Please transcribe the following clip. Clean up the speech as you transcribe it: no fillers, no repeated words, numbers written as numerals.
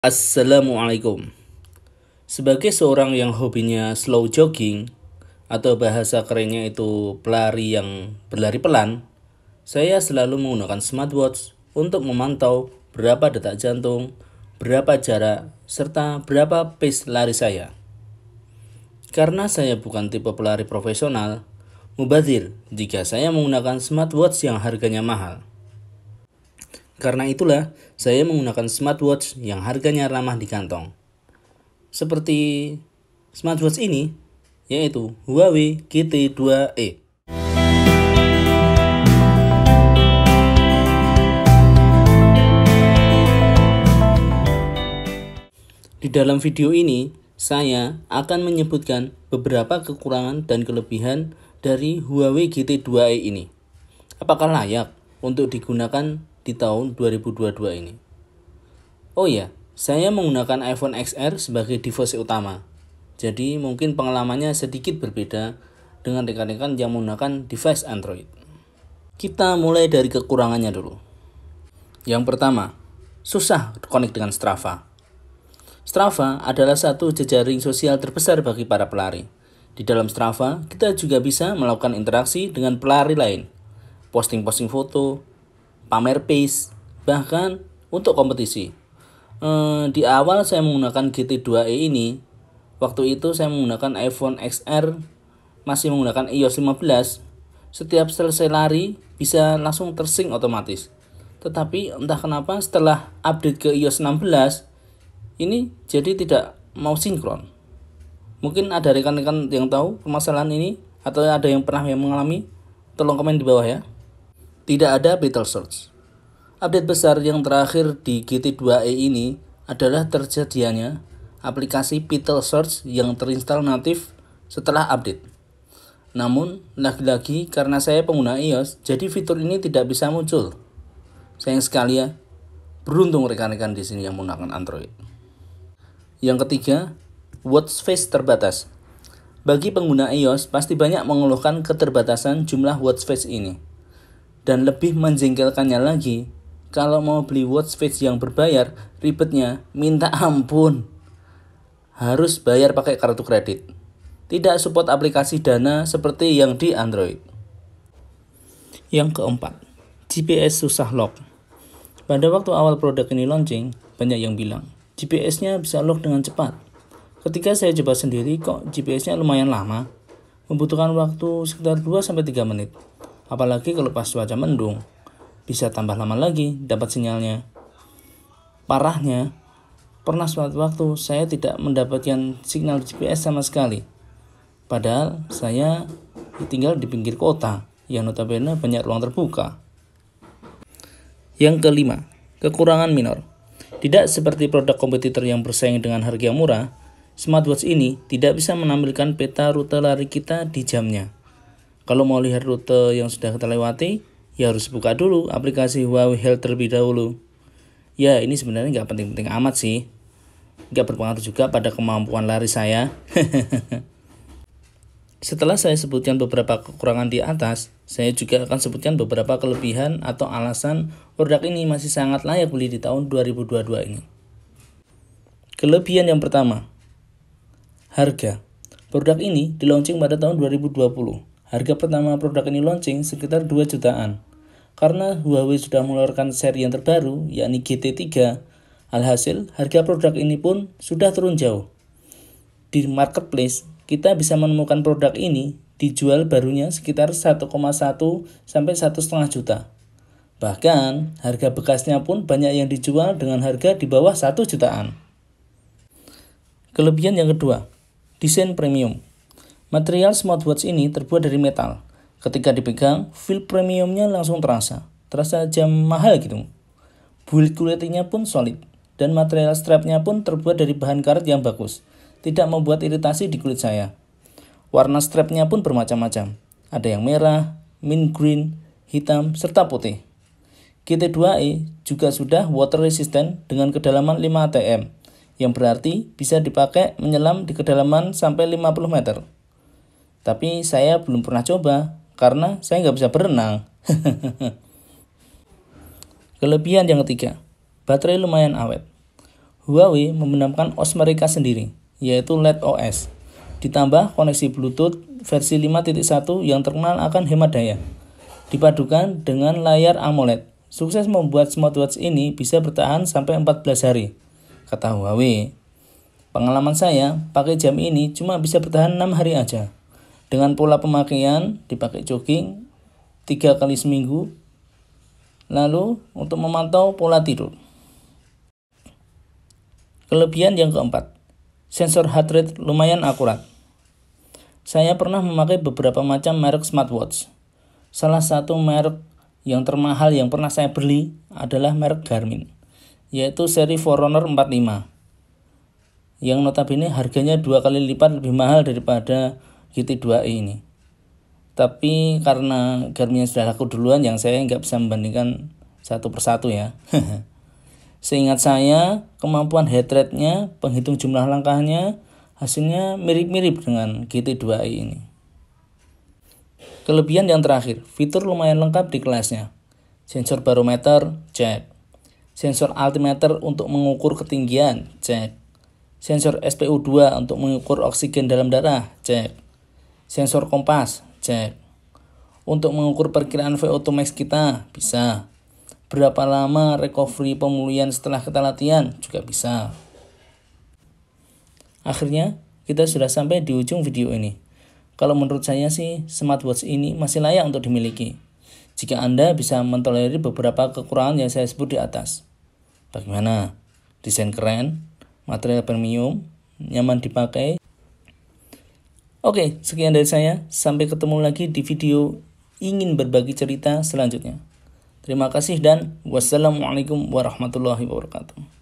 Assalamualaikum. Sebagai seorang yang hobinya slow jogging atau bahasa kerennya itu pelari yang berlari pelan, saya selalu menggunakan smartwatch untuk memantau berapa detak jantung, berapa jarak, serta berapa pace lari saya. Karena saya bukan tipe pelari profesional, mubazir jika saya menggunakan smartwatch yang harganya mahal. Karena itulah, saya menggunakan smartwatch yang harganya ramah di kantong. Seperti smartwatch ini, yaitu Huawei GT2e. Di dalam video ini, saya akan menyebutkan beberapa kekurangan dan kelebihan dari Huawei GT2e ini. Apakah layak untuk digunakan di tahun 2022 ini? Oh ya, saya menggunakan iPhone XR sebagai device utama. Jadi mungkin pengalamannya sedikit berbeda dengan rekan-rekan yang menggunakan device Android. Kita mulai dari kekurangannya dulu. Yang pertama, susah connect dengan Strava. Strava adalah satu jejaring sosial terbesar bagi para pelari. Di dalam Strava, kita juga bisa melakukan interaksi dengan pelari lain. Posting-posting foto, pamer pace, bahkan untuk kompetisi. Di awal saya menggunakan GT2e ini, waktu itu saya menggunakan iPhone XR, masih menggunakan iOS 15. Setiap selesai lari bisa langsung tersync otomatis. Tetapi entah kenapa setelah update ke iOS 16, ini jadi tidak mau sinkron. Mungkin ada rekan-rekan yang tahu permasalahan ini atau ada yang pernah mengalami, tolong komen di bawah ya. Tidak ada battle search. Update besar yang terakhir di GT2e ini adalah terjadinya aplikasi battle search yang terinstall natif setelah update. Namun, lagi-lagi karena saya pengguna iOS, jadi fitur ini tidak bisa muncul. Sayang sekali ya, beruntung rekan-rekan di sini yang menggunakan Android. Yang ketiga, watch face terbatas. Bagi pengguna iOS, pasti banyak mengeluhkan keterbatasan jumlah watch face ini. Dan lebih menjengkelkannya lagi, kalau mau beli watch face yang berbayar, ribetnya minta ampun. Harus bayar pakai kartu kredit. Tidak support aplikasi Dana seperti yang di Android. Yang keempat, GPS susah lock. Pada waktu awal produk ini launching, banyak yang bilang GPS-nya bisa lock dengan cepat. Ketika saya coba sendiri, kok GPS-nya lumayan lama, membutuhkan waktu sekitar 2-3 menit. Apalagi kalau pas cuaca mendung, bisa tambah lama lagi dapat sinyalnya. Parahnya, pernah suatu waktu saya tidak mendapatkan sinyal GPS sama sekali. Padahal saya tinggal di pinggir kota, yang notabene banyak ruang terbuka. Yang kelima, kekurangan minor. Tidak seperti produk kompetitor yang bersaing dengan harga murah, smartwatch ini tidak bisa menampilkan peta rute lari kita di jamnya. Kalau mau lihat rute yang sudah kita lewati, ya harus buka dulu aplikasi Huawei Health terlebih dahulu. Ya, ini sebenarnya nggak penting-penting amat sih. Nggak berpengaruh juga pada kemampuan lari saya. Setelah saya sebutkan beberapa kekurangan di atas, saya juga akan sebutkan beberapa kelebihan atau alasan produk ini masih sangat layak beli di tahun 2022 ini. Kelebihan yang pertama, harga. Produk ini di-launching pada tahun 2020. Harga pertama produk ini launching sekitar 2 jutaan. Karena Huawei sudah mengeluarkan seri yang terbaru, yakni GT3, alhasil harga produk ini pun sudah turun jauh. Di marketplace, kita bisa menemukan produk ini dijual barunya sekitar 1,1 sampai 1,5 juta. Bahkan, harga bekasnya pun banyak yang dijual dengan harga di bawah 1 jutaan. Kelebihan yang kedua, desain premium. Material smartwatch ini terbuat dari metal. Ketika dipegang, feel premiumnya langsung terasa jam mahal gitu. Build quality-nya pun solid, dan material strapnya pun terbuat dari bahan karet yang bagus. Tidak membuat iritasi di kulit saya. Warna strapnya pun bermacam-macam. Ada yang merah, mint green, hitam, serta putih. GT2e juga sudah water resistant dengan kedalaman 5 atm, yang berarti bisa dipakai menyelam di kedalaman sampai 50 meter. Tapi saya belum pernah coba, karena saya nggak bisa berenang. Kelebihan yang ketiga, baterai lumayan awet. Huawei membenamkan OS mereka sendiri, yaitu LED OS. Ditambah koneksi Bluetooth versi 5.1 yang terkenal akan hemat daya. Dipadukan dengan layar AMOLED, sukses membuat smartwatch ini bisa bertahan sampai 14 hari, kata Huawei. Pengalaman saya, pakai jam ini cuma bisa bertahan 6 hari aja. Dengan pola pemakaian, dipakai jogging 3 kali seminggu. Lalu, untuk memantau pola tidur. Kelebihan yang keempat, sensor heart rate lumayan akurat. Saya pernah memakai beberapa macam merek smartwatch. Salah satu merek yang termahal yang pernah saya beli adalah merek Garmin, yaitu seri Forerunner 45. Yang notabene harganya 2 kali lipat lebih mahal daripada GT2i ini. Tapi karena Garmin sudah laku duluan, yang saya nggak bisa membandingkan satu persatu ya. Seingat saya, kemampuan heart rate-nya, penghitung jumlah langkahnya, hasilnya mirip-mirip dengan GT2i ini. Kelebihan yang terakhir, fitur lumayan lengkap di kelasnya. Sensor barometer, cek. Sensor altimeter untuk mengukur ketinggian, cek. Sensor SpO2 untuk mengukur oksigen dalam darah, cek. Sensor kompas, cek. Untuk mengukur perkiraan VO2 max kita, bisa. Berapa lama recovery pemulihan setelah kita latihan, juga bisa. Akhirnya, kita sudah sampai di ujung video ini. Kalau menurut saya sih, smartwatch ini masih layak untuk dimiliki. Jika Anda bisa mentolerir beberapa kekurangan yang saya sebut di atas. Bagaimana? Desain keren, material premium, nyaman dipakai. Oke, sekian dari saya. Sampai ketemu lagi di video ingin berbagi cerita selanjutnya. Terima kasih dan wassalamualaikum warahmatullahi wabarakatuh.